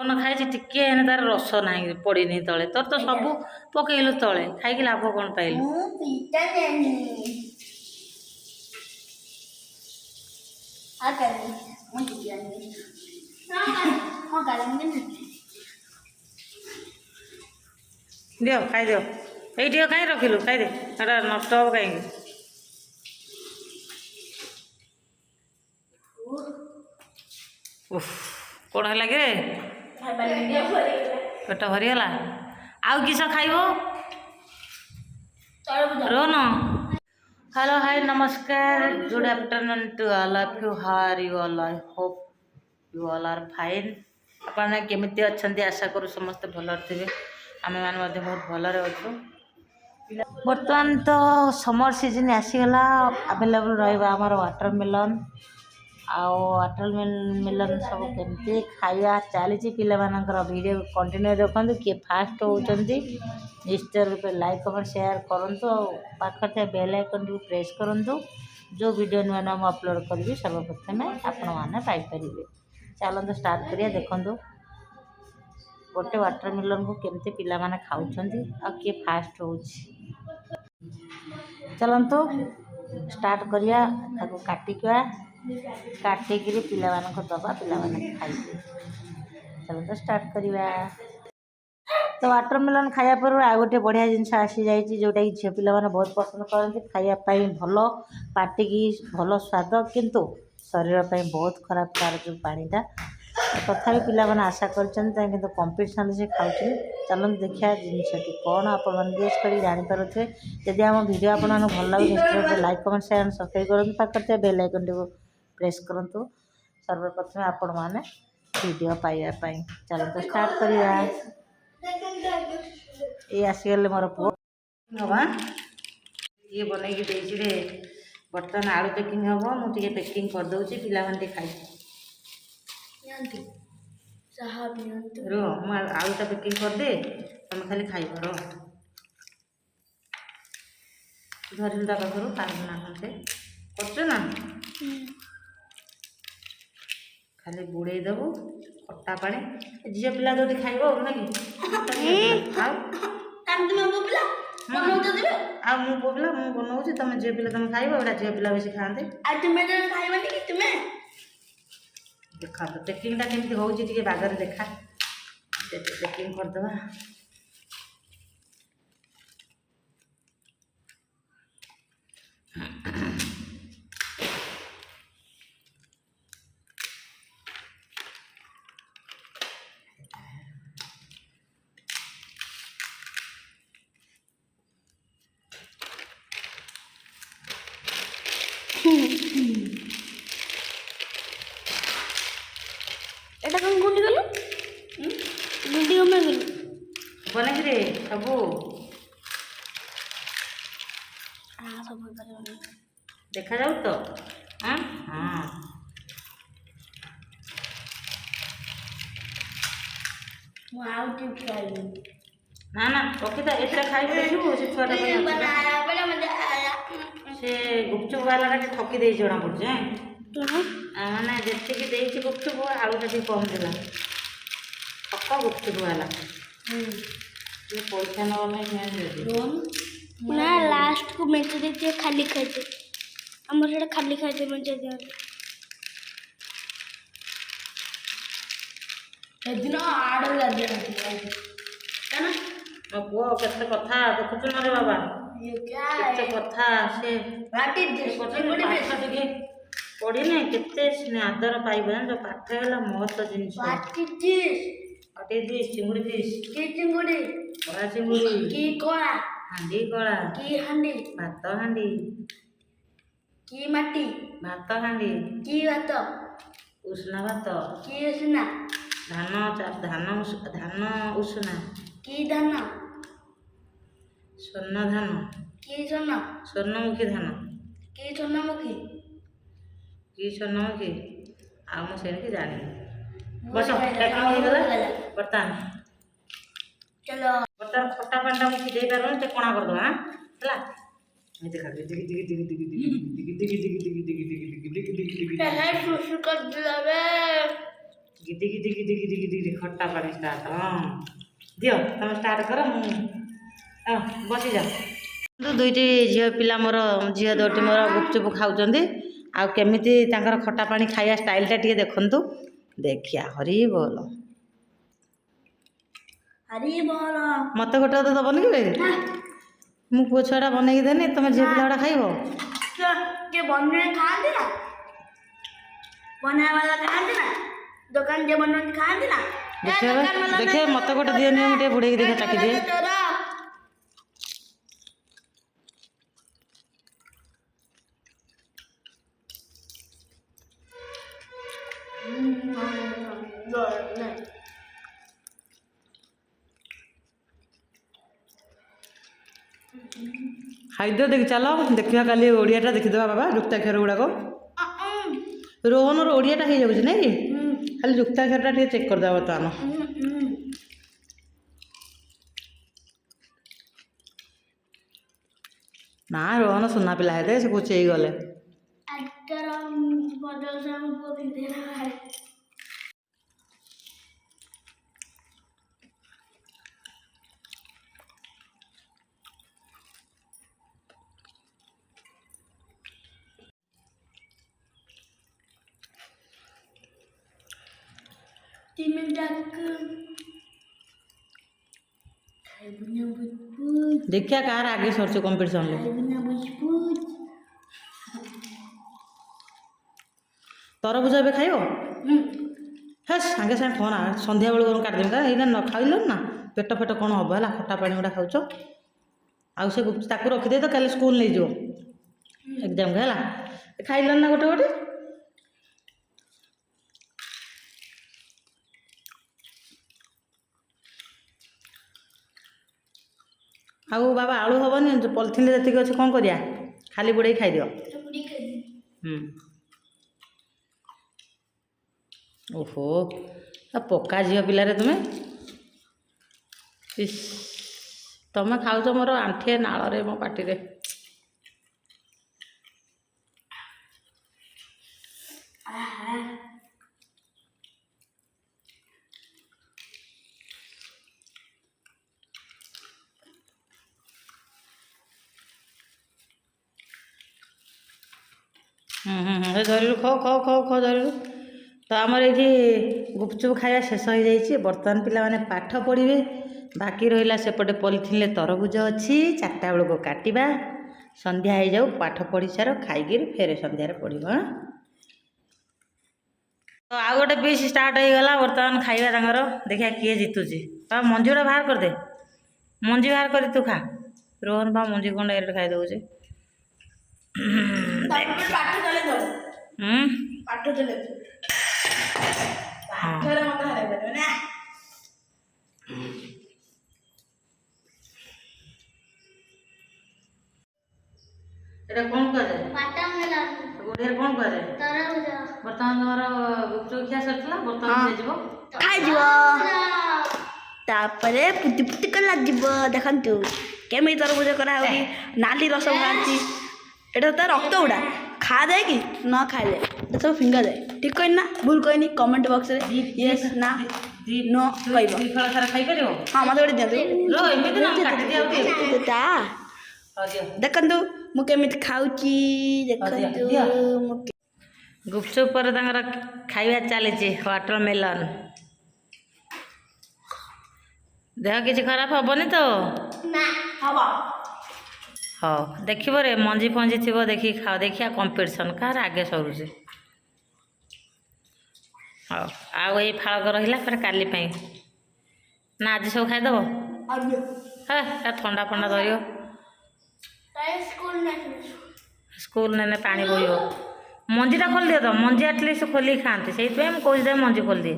କଣ ଖାଇଛି ଟିକେ ହେନେ ତାର ରସ ନାହିଁ ପଡ଼ିନି ତଳେ ତୋର ତ ସବୁ ପକେଇଲୁ ତଳେ ଖାଇକି ଲାଭ କଣ ପାଇଲୁ? ଦିଅ ଖାଇଦିଅ ଏଇଠି କାହିଁ ରଖିଲୁ ଖାଇଦେ ସେଟା ନଷ୍ଟ ହବ କାହିଁକି? କଣ ହେଲା କି ପେଟ ଭରିଗଲା ଆଉ କିସ ଖାଇବ ରୋହନ? हेलो हाय नमस्कार good afternoon to all of you how are you all I hope you all are fine आपने केमिति अच्छंती आशा करू समस्त भल थे आम मैंने बहुत भलरे अच्छु बर्तमान तो समर सीजन आसीगला अवेलेबल रहा आमर वाटरमेलन आउ वाटरमेलन सब केमती खाଇବା चली पिलाମାନଙ୍କର वीडियो कंटिन्यू देखते किए फास्ट होती निश्चय रूपे लाइक कमेंट शेयर करूँ पाखे बेल आइकन को प्रेस करूँ जो वीडियो नुआ नुआ मुझे अपलोड करी सर्वप्रथम आपण मैंने पाइपर चलते स्टार्ट करिए देखूँ गोटे वाटरमेलन को केमती पिला माने खाउछंती आ किए फास्ट हो चलतु स्टार्ट करिया ताको काटिका काटिकी पिला मानक दबा पिला माने खाइबे चलतु स्टार्ट करिया तो वाटरमेलन खाया पर आ गोटे बढ़िया जिनस आसी जाइए जोटा कि झील पिला बहुत पसंद करते खायापाई भल पाटिकी भल स्वाद किंतु शरीर पर बहुत खराब तार जो पानीटा तथा पिला आशा कर कंपिटिशन से खाऊ चलते देखिए जिनसटी कौन आपण गेस कर जानीपे जदि आम भिड आप भल लगे निश्चित लाइक कमेंट शेयर सब्सक्राइब करूँ पाखे बेल आइकन को प्रेस करूँ सर्वप्रथम आपण मैंने वीडियो पाइबापी चलते स्टार्ट करिया ये आसीगले मोर पुओ हाँ ये बनई रे बर्तमान आलू पैकिंग हम मुझे पैकिंग करदे पिला खाई रो मु आलूटा पैकिंग करदे तुम खाली खाइब रो धरल ता पाखर पाना खंडे कर खाली बुड़े देबू खट्टा पानी झील पिला जो खाइब ना कि आ मु पुओ पिला मु बनाऊँ तुम झील पिला तुम खाइब एटा झील पिला बेसी खाते देखा तो पैकिंगटा केमती होउची टिके बागर देखा पैकिंग करदबा এটা কোন গুন্ডি গেল গুন্ডি কমে গেল বনে রে সবু सब देखा जाऊ तो हाँ हाँ ना ना रखी था एटा खाई देखिबो से छुआटा से गुपचुप वाला का ठकी दे जणा पड़ जाए माने जेति की देछि गुपचुप आलू का कम देला ठक गुपचुप वाला ये पैसा न ना लास्ट को मेचे देते खाली खाइते हमर सेटा खाली खाइते मेचे दे एदिन आड़ लागे ना मो पुओ केते कथा देखुछ न रे बाबा ये क्या केते कथा से बाटी दे पढ़ी नहीं केते आदर पाइब जो पाठ है महत्व जिनिस बाटी दिस चिंगुड़ी दिस की चिंगुड़ी बड़ा चिंगुड़ी की कोला हांडी कला की हांडी भात हांडी की माटी भात हांडी की भात उष्णा भात की उसना धान धान उष्णा की धान स्वर्ण धान की सोना स्वर्णमुखी धान की सोनामुखी की स्वर्णमुखी आ मुझे जानी बस पैकिंग हो गला बर्तमान चलो बर्तमान खट्टा पानी मुझे दे पार तो कणा कर दवा है देखा कर दिला बे ଗିଦି ଗିଦି ଗିଦି ଗିଦି ଗିଦି ଗିଦି ଖଟା ପାଣି ଷ୍ଟାର୍ଟ। ହଁ ଦିଅ ତମେ ଷ୍ଟାର୍ଟ କର। ମୁଁ ବସିଯାଅ। ଦୁଇଟି ଝିଅ ପିଲା ମୋର ଝିଅ ଦୁଇଟି ମୋର ଗୁପଚୁପ ଖାଉଛନ୍ତି। ଆଉ କେମିତି ତାଙ୍କର ଖଟା ପାଣି ଖାଇବା ଷ୍ଟାଇଲଟା ଟିକେ ଦେଖନ୍ତୁ। ଦେଖିଆ ହରି ବୋଲ। ହରି ବୋଲ। ମତେ ଗୋଟେ ଅଧେ ଦବନି କି? ମୁଁ ପୁଅ ଛୁଆଟା ବନେଇକି ଦେନି, ତମେ ଝିଅ ପିଲା ଗୁଡ଼ା ଖାଇବ? କିଏ ବନେଇ ଖାଆନ୍ତି ନା, ବନେଇବା ବାଲା ଖାଆନ୍ତି ନା, ଦୋକାନ ଯିଏ ବନାନ୍ତି ଖାଆନ୍ତି ନା। ଦେଖିବା ମତେ ଗୋଟେ ଦିଅ, ନିଅ ମୁଁ ଟିକେ ବୁଡ଼େଇକି ଦେଖେ ଚାକି ଦିଏ। ଖାଇଦିଅ ଦେଖି ଚାଲ ଦେଖିବା କାଲି ଓଡ଼ିଆଟା ଦେଖିଦେବା ବାବା ଯୁକ୍ତାକ୍ଷର ଗୁଡ଼ାକ। ରୋହନର ଓଡ଼ିଆଟା ହେଇଯାଉଛି ନାଇଁ କି? ଖାଲି ଯୁକ୍ତାକ୍ଷରଟା ଟିକେ ଚେକ୍ କରିଦେବା ବର୍ତ୍ତମାନ। ନା ରୋହନ ସୁନା ପିଲା ହେତେ ସେ କୁଚେଇ ଗଲେ। ଦେଖିଆ କାହାର ଆगे ସରୁଛି କମ୍पिଟିସନରେ। ତରଭୁଜ ଏବେ ଖାଇବ? ହେ ସାଙ୍ଗେ ସାଙ୍ଗେ ଖନା ସନ୍ଧ୍ୟା ବେଳକୁ କାଟିଦେବି। ଏଇନା ନ ଖାଇଲନି ନା ପେଟ ଫେଟ କ'ଣ ହେବ ହେଲା। ଖଟା ପାଣି ଗୁଡ଼ା ଖାଉଛ। ଆଉ ସେ ତାକୁ ରଖିଦେଇ ତ କାଲି ସ୍କୁଲ ନେଇଯିବ ଏକ୍ଜାମ୍କୁ ହେଲା। ଖାଇଲନି ନା ଗୋଟେ ଗୋଟେ। ଆଉ ବାବା ଆଳୁ ହେବନି, ପଲିଥିନରେ ଯେତିକି ଅଛି କ'ଣ କରିବା? ଖାଲି ବୁଡ଼େଇ ଖାଇଦିଅ। ଓହୋ ପକ୍କା ଝିଅ ପିଲାରେ ତୁମେ। ଇସ୍ ତମେ ଖାଉଛ ମୋର ଆଣ୍ଠିଏ ନାଳରେ ମୋ ପାଟିରେ। ଧରିଲୁ ଖ ଧରିଲୁ। ତ ଆମର ଏଇଠି ଗୁପଚୁପ ଖାଇବା ଶେଷ ହୋଇଯାଇଛି। ବର୍ତ୍ତମାନ ପିଲାମାନେ ପାଠ ପଢ଼ିବେ। ବାକି ରହିଲା ସେପଟେ ପଲିଥିନରେ ତରଭୁଜ ଅଛି। 4ଟା ବେଳକୁ କାଟିବା। ସନ୍ଧ୍ୟା ହେଇଯାଉ, ପାଠ ପଢ଼ି ସାର, ଖାଇକିରି ଫେରେ ସନ୍ଧ୍ୟାରେ ପଢ଼ିବ। ତ ଆଉ ଗୋଟେ ପିସ୍ ଷ୍ଟାର୍ଟ ହେଇଗଲା। ବର୍ତ୍ତମାନ ଖାଇବା ତାଙ୍କର। ଦେଖିବା କିଏ ଜିତୁଛି। ବାବା ମଞ୍ଜି ଗୁଡ଼ା ବାହାର କରିଦେ। ମଞ୍ଜି ବାହାର କରି ତୁ ଖା। ରୋହନ ବା ମଞ୍ଜି କ'ଣ ଡାଇରେକ୍ଟ ଖାଇଦେଉଛି। এটা କ'ଣ କୁହାଯାଏ? ଓଡ଼ିଆରେ କ'ଣ କୁହାଯାଏ? ବର୍ତ୍ତମାନ ତମର ଗୁପଚୁପ ଖିଆ ସରିଥିଲା। ବର୍ତ୍ତମାନ ଦିଆଯିବ ଖାଇଯିବ। ତାପରେ ପୁଟି ପୁଟି କରାଯିବ। ଦେଖନ୍ତୁ କେମିତି ତରଭୁଜ କରାହେଉଛି। ନାଲି ରସ ବାହାରିଛି। ଏଇଟା ତ ରକ୍ତ ଗୁଡ଼ା ଖାଆଯାଏ କି ନ ଖାଆଯାଏ? এটা ସବୁ ଫିଙ୍ଗାଯାଏ। ଠିକ୍ କହିନି ନା ଭୁଲ କହିନି? କମେଣ୍ଟ ବକ୍ସରେ ୟେସ୍ ନା ନୋ କହିବ। ଫଳ ସାରା ଖାଇପାରିବ? ହଁ ମୋତେ ଗୋଟେ ଦିଅନ୍ତୁ। ଦେଖନ୍ତୁ ମୁଁ କେମିତି ଖାଉଛି। ଦେଖନ୍ତୁ ଗୁପଚୁପ ପରେ ତାଙ୍କର ଖାଇବା ଚାଲିଛି ୱାଟରମେଲନ୍। ଦେହ କିଛି ଖରାପ ହେବନି ତ? ନା ହବ। ହଉ ଦେଖିବ ରେ, ମଞ୍ଜି ଫଞ୍ଜି ଥିବ ଦେଖିକି ଖାଅ। ଦେଖିବା କମ୍ପିଟିସନ୍ କାହାର ଆଗେ ସରୁଛି। ହଉ ଆଉ ଏଇ ଫାଳକ ରହିଲା ଫେରେ କାଲି ପାଇଁ ନା ଆଜି ସବୁ ଖାଇଦେବ? ହେ ଥଣ୍ଡା ଫଣ୍ଡା ଧରିବ। ସ୍କୁଲ ନେଲେ ପାଣି ବୋହିବ। ମଞ୍ଜିଟା ଖୋଲିଦିଅ ତ। ମଞ୍ଜି ଆଟଲିଷ୍ଟ ଖୋଲିକି ଖାଆନ୍ତି। ସେଇଥିପାଇଁ ମୁଁ କହୁଛି ମଞ୍ଜି ଖୋଲିଦିଏ।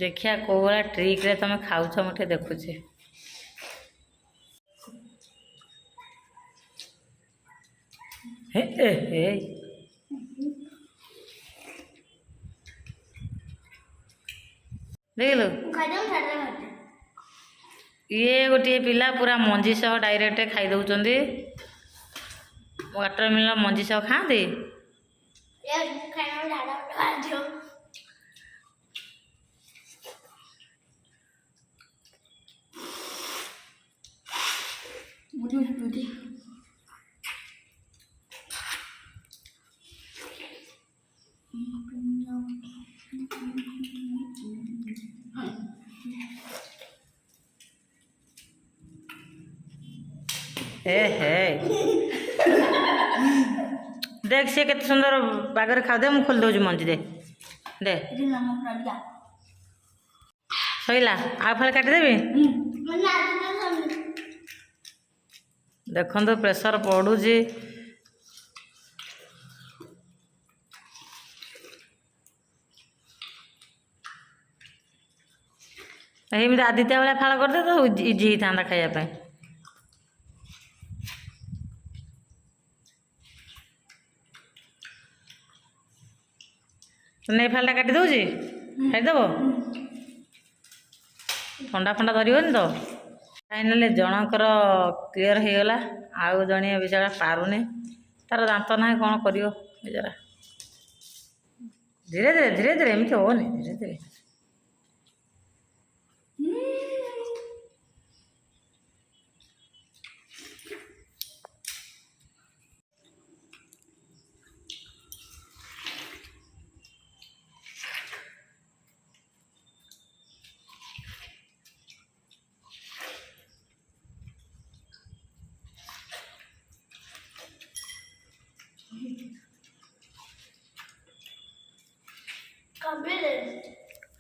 ଦେଖିଆ କୋଉ ଭଳିଆ ଟ୍ରିକ୍ରେ ତମେ ଖାଉଛ ମୁଁ ଟିକେ ଦେଖୁଛି। ହେ ଦେଖିଲୁ ଇଏ ଗୋଟିଏ ପିଲା ପୁରା ମଞ୍ଜି ସହ ଡାଇରେକ୍ଟ ଖାଇ ଦେଉଛନ୍ତି। ୱାଟରମିଲନ ମଞ୍ଜି ସହ ଖାଆନ୍ତି। ହେ ହେ देख से केते सुंदर बागरे खाऊ दे मु खोल दउछु मंजी दे दे सइला आ फल काटी देबी देखंतु प्रेशर पडुजी एमिति आदित्य वाला फाळ करदे तो इजी थांदा खाया पे नहीं फालटा काटी दूसरी खाईदेव ठंडा फंडा धरन तो फाइनाली जनकर क्लीयर हो गला आउ जड़िए बेचारा पारुनी तार दांत ना कौन कर बेचारा धीरे धीरे धीरे धीरे एमती होनी धीरे धीरे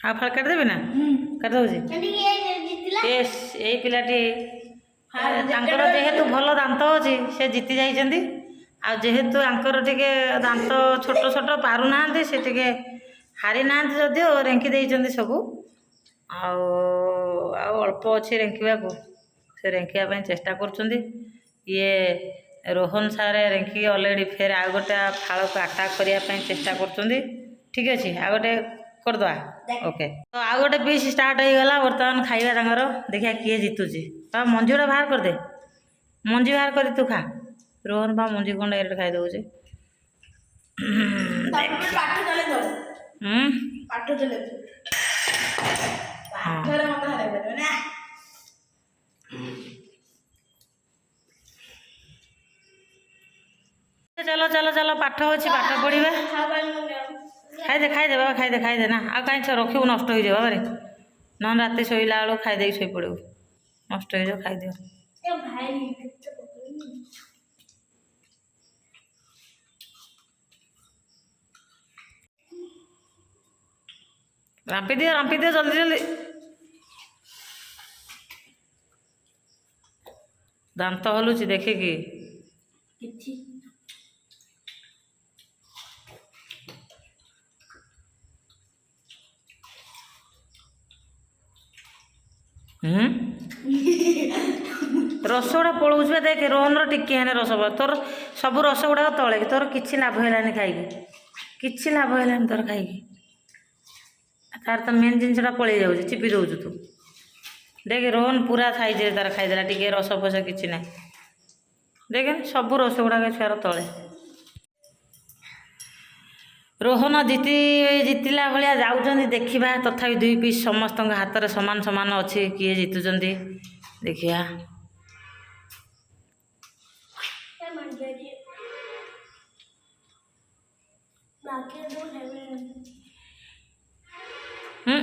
हाँ फल काट देबी ना काट दउजी यही पिलाटी तांकर जेहेतु भल दांत अच्छी से जीति जाइछन्ती आ जेहेतु आंकर टिके दांत छोट छोट पारु नाहांती से टिके हारी नाहांती जदियो रेंकी देइछन्ती सबु आ अल्प अच्छी रेंकिबा को से रेंकिया ପାଇଁ चेष्टा करछन्ती ये रोहन सारे रेंकी ऑलरेडी फेर आ गोटा फाळ को अटैक करिया ପାଇଁ चेष्टा करछन्ती ठीक अछि आ गोटे करदवा ओके तो आ गोटे पीस स्टार्ट हो गला बर्तमान खाइबा तांगर देखिया किए जीतुची बा मंजीटा बाहर कर दे मंजी बाहर कर तू खा रोहन बा मंजी कोन डायरेक्ट खाइ दउची पाठ चले दो पाठ चले पाठ रे मत हारे बने ना चलो चलो चलो पाठ होची पाठ पढ़िबा खाई दे बाबा खाई दे ना आ कहीं रखिबू नष्ट हो जाए बाबा न राति शोला बेलू खाईदे शो पड़ू नष्ट हो जाओ खाईदिव रांपी दियो जल्दी जल्दी दांत हलुची देखिकी रस गुड़ा पलौच देख रोहन टिके हेने रस तोर सब रस गुड़ा तले तोर किसी लाभ है खाई किसी लाभ है तोर खाई तार तो मेन जिनसा पलि जाऊँ चिपी दौचु तू देख रोहन पूरा साइज तार खाईदेला टिके रस फस कि ना देख सब रस गुड़ा छुआर तले रोहन जीतिला भाया जाऊँ देखा तथापि दुई पीस समस्त हाथ में सामान सामान अच्छी किए जीतुं देखिया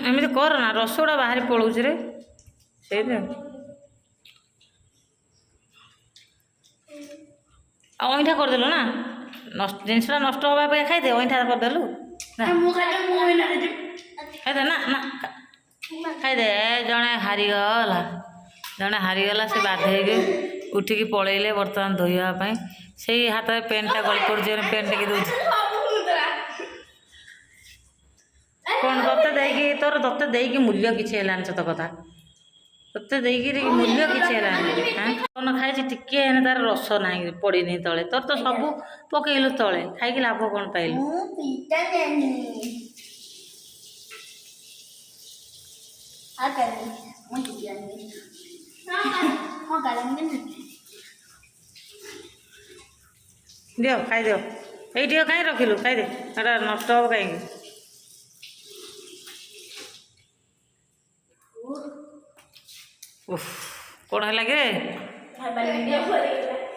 एमती कर ना रस गुड़ा बाहर पलौच रे से अईठा करदेलु ना जिनसा नष्ट हाँपे खाईदे अईठा करदेलु खाईदे ना ना खाईदे जड़े हारीगला से बाधे उठिकी पलैले बर्तमान धोइवाई से हाथ में पेनटा गली पड़ पेन टेक दूध कौन ते तोर ते मूल्य किसी सत कथा ते मूल्य किसी कौन खाई टिके तार रस ना पड़नी तले तोर तो सब पकईलु तले खाई लाभ कौन पाइलु ଦିଅ ଖାଇଦିଅ। ଏଇଠି କାହିଁ ରଖିଲୁ ଖାଇଦେ, ଏଟା ନଷ୍ଟ ହେବ କାହିଁକି? ଉଫ୍ କ'ଣ ହେଲା କି?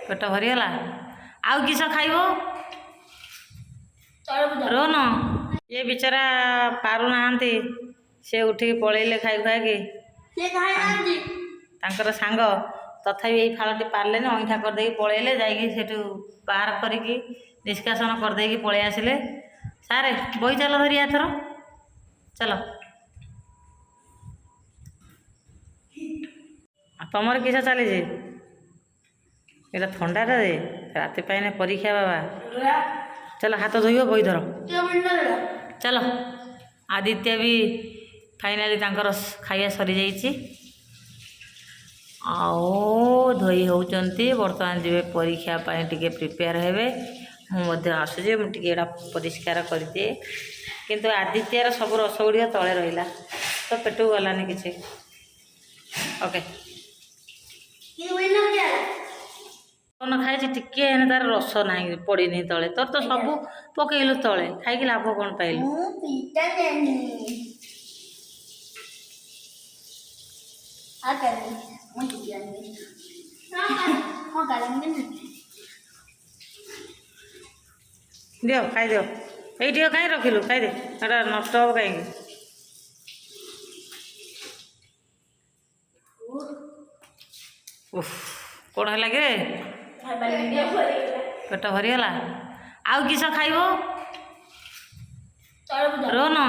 ପେଟ ଭରିଗଲା। ଆଉ କିସ ଖାଇବ? ରୋହନ ଇଏ ବିଚାରା ପାରୁନାହାନ୍ତି, ସେ ଉଠିକି ପଳେଇଲେ ଖାଇ ଖାଇକି ତାଙ୍କର ସାଙ୍ଗ। ତଥାପି ଏଇ ଫାଳଟି ପାରିଲେନି, ଅଇଁଠା କରିଦେଇକି ପଳେଇଲେ। ଯାଇକି ସେଠୁ ବାହାର କରିକି ନିଷ୍କାସନ କରିଦେଇକି ପଳେଇ ଆସିଲେ। ସାରେ ବହି ଚାଲ ଧରି ଏଥର ଚାଲ। ତମର କିସ ଚାଲିଛି? ଏଇଟା ଥଣ୍ଡାଟା ଯେ ରାତି ପାଇଁ ପରୀକ୍ଷା ବାବା। ଚାଲ ହାତ ଧୋଇବ, ବହି ଧର ଚାଲ। ଆଦିତ୍ୟ ବି ଫାଇନାଲି ତାଙ୍କର ଖାଇବା ସରିଯାଇଛି, ଆଉ ଧୋଇ ହେଉଛନ୍ତି। ବର୍ତ୍ତମାନ ଯିବେ ପରୀକ୍ଷା ପାଇଁ, ଟିକେ ପ୍ରିପେୟାର ହେବେ। ମୁଁ ମଧ୍ୟ ଆସୁଛି, ମୁଁ ଟିକେ ଏଇଟା ପରିଷ୍କାର କରିଦିଏ। କିନ୍ତୁ ଆଦିତ୍ୟର ସବୁ ରସ ଗୁଡ଼ିକ ତଳେ ରହିଲା, ତ ପେଟକୁ ଗଲାନି କିଛି। ଓକେ କ'ଣ ଖାଇଛି? ଟିକେ ହେଲେ ତାର ରସ ନାହିଁ, ପଡ଼ିନି ତଳେ। ତୋର ତ ସବୁ ପକେଇଲୁ ତଳେ, ଖାଇକି ଲାଭ କ'ଣ ପାଇଲୁ? ଦିଅ ଖାଇଦିଅ। ଏଇଠି କାହିଁ ରଖିଲୁ? ଖାଇଦେ, ଏଟା ନଷ୍ଟ ହେବ କାହିଁକି? ଉଫ୍ କ'ଣ ହେଲା କି? ପେଟ ଭରିଗଲା। ଆଉ କିସ ଖାଇବ? ରୋହନ